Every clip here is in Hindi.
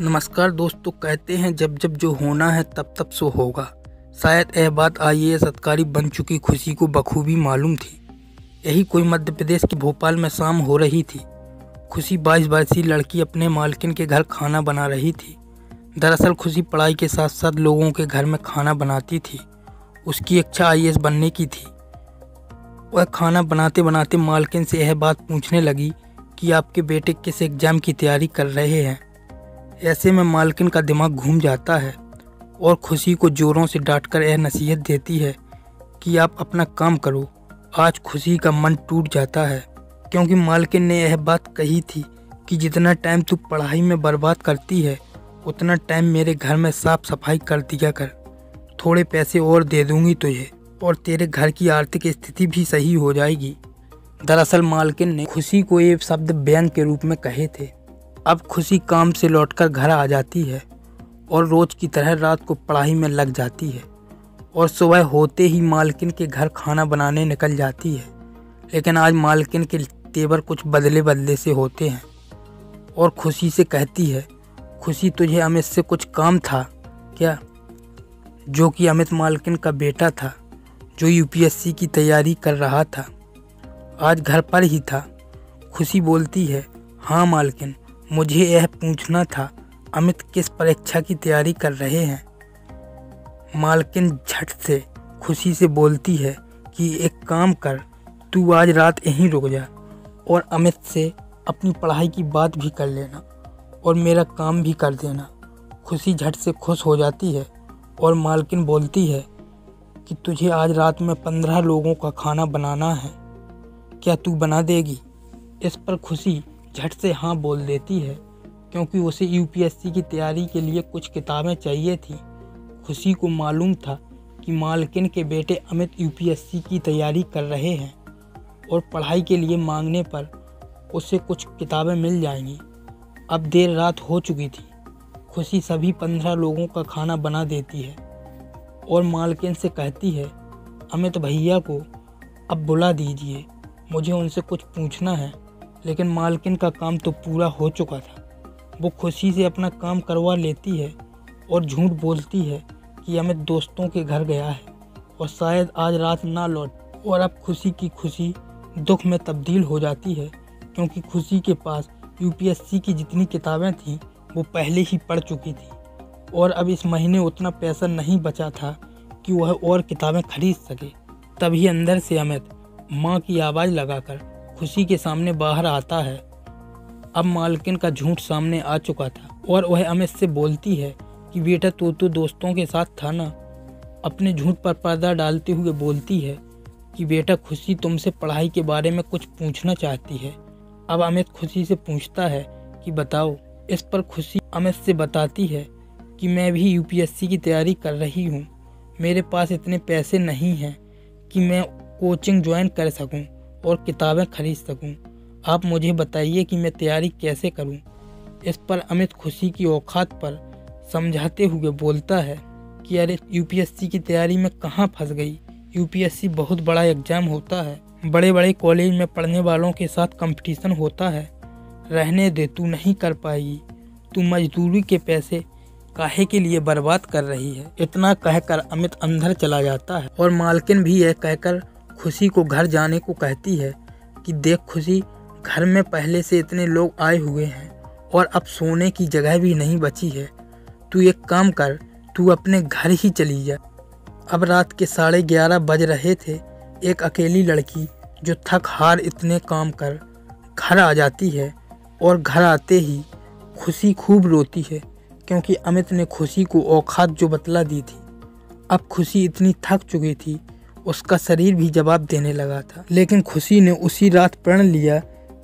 नमस्कार दोस्तों। कहते हैं जब जब जो होना है तब तब सो होगा। शायद यह बात IAS अधिकारी बन चुकी खुशी को बखूबी मालूम थी। यही कोई मध्य प्रदेश के भोपाल में शाम हो रही थी। खुशी 22 वर्षीय लड़की अपने मालकिन के घर खाना बना रही थी। दरअसल खुशी पढ़ाई के साथ साथ लोगों के घर में खाना बनाती थी। उसकी इच्छा IAS बनने की थी। वह खाना बनाते बनाते मालकिन से यह बात पूछने लगी कि आपके बेटे किस एग्ज़ाम की तैयारी कर रहे हैं। ऐसे में मालकिन का दिमाग घूम जाता है और खुशी को ज़ोरों से डांटकर यह नसीहत देती है कि आप अपना काम करो। आज खुशी का मन टूट जाता है क्योंकि मालकिन ने यह बात कही थी कि जितना टाइम तू पढ़ाई में बर्बाद करती है उतना टाइम मेरे घर में साफ सफाई कर दिया कर। थोड़े पैसे और दे दूंगी तुझे और तेरे घर की आर्थिक स्थिति भी सही हो जाएगी। दरअसल मालकिन ने खुशी को ये शब्द व्यंग के रूप में कहे थे। अब खुशी काम से लौटकर घर आ जाती है और रोज़ की तरह रात को पढ़ाई में लग जाती है और सुबह होते ही मालकिन के घर खाना बनाने निकल जाती है। लेकिन आज मालकिन के तेवर कुछ बदले बदले से होते हैं और खुशी से कहती है, खुशी तुझे अमित से कुछ काम था क्या? जो कि अमित मालकिन का बेटा था जो UPSC की तैयारी कर रहा था। आज घर पर ही था। खुशी बोलती है, हाँ मालकिन, मुझे यह पूछना था अमित किस परीक्षा की तैयारी कर रहे हैं। मालकिन झट से खुशी से बोलती है कि एक काम कर, तू आज रात यहीं रुक जा और अमित से अपनी पढ़ाई की बात भी कर लेना और मेरा काम भी कर देना। खुशी झट से खुश हो जाती है और मालकिन बोलती है कि तुझे आज रात में 15 लोगों का खाना बनाना है, क्या तू बना देगी? इस पर खुशी झट से हाँ बोल देती है क्योंकि उसे UPSC की तैयारी के लिए कुछ किताबें चाहिए थी। खुशी को मालूम था कि मालकिन के बेटे अमित UPSC की तैयारी कर रहे हैं और पढ़ाई के लिए मांगने पर उसे कुछ किताबें मिल जाएंगी। अब देर रात हो चुकी थी। खुशी सभी 15 लोगों का खाना बना देती है और मालकिन से कहती है, अमित भैया को अब बुला दीजिए, मुझे उनसे कुछ पूछना है। लेकिन मालकिन का काम तो पूरा हो चुका था। वो खुशी से अपना काम करवा लेती है और झूठ बोलती है कि अमित दोस्तों के घर गया है और शायद आज रात ना लौट। और अब खुशी की खुशी दुख में तब्दील हो जाती है क्योंकि खुशी के पास UPSC की जितनी किताबें थीं वो पहले ही पढ़ चुकी थी और अब इस महीने उतना पैसा नहीं बचा था कि वह और किताबें खरीद सके। तभी अंदर से अमित माँ की आवाज़ लगाकर खुशी के सामने बाहर आता है। अब मालकिन का झूठ सामने आ चुका था और वह अमित से बोलती है कि बेटा तू तो दोस्तों के साथ था ना। अपने झूठ पर पर्दा डालते हुए बोलती है कि बेटा खुशी तुमसे पढ़ाई के बारे में कुछ पूछना चाहती है। अब अमित खुशी से पूछता है कि बताओ। इस पर खुशी अमित से बताती है कि मैं भी UPSC की तैयारी कर रही हूँ। मेरे पास इतने पैसे नहीं हैं कि मैं कोचिंग ज्वाइन कर सकूँ और किताबें खरीद सकूं। आप मुझे बताइए कि मैं तैयारी कैसे करूं। इस पर अमित खुशी की औकात पर समझाते हुए बोलता है कि अरे UPSC की तैयारी में कहाँ फंस गई। UPSC बहुत बड़ा एग्ज़ाम होता है। बड़े बड़े कॉलेज में पढ़ने वालों के साथ कंपटीशन होता है। रहने दे, तू नहीं कर पाएगी। तू मजदूरी के पैसे काहे के लिए बर्बाद कर रही है। इतना कहकर अमित अंदर चला जाता है और मालकिन भी यह कहकर खुशी को घर जाने को कहती है कि देख खुशी, घर में पहले से इतने लोग आए हुए हैं और अब सोने की जगह भी नहीं बची है। तू एक काम कर, तू अपने घर ही चली जा। अब रात के 11:30 बज रहे थे। एक अकेली लड़की जो थक हार इतने काम कर घर आ जाती है और घर आते ही खुशी खूब रोती है क्योंकि अमित ने खुशी को औकात जो बतला दी थी। अब खुशी इतनी थक चुकी थी, उसका शरीर भी जवाब देने लगा था। लेकिन खुशी ने उसी रात प्रण लिया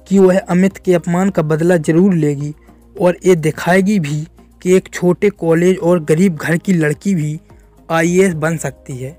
कि वह अमित के अपमान का बदला जरूर लेगी और ये दिखाएगी भी कि एक छोटे कॉलेज और गरीब घर की लड़की भी IAS बन सकती है।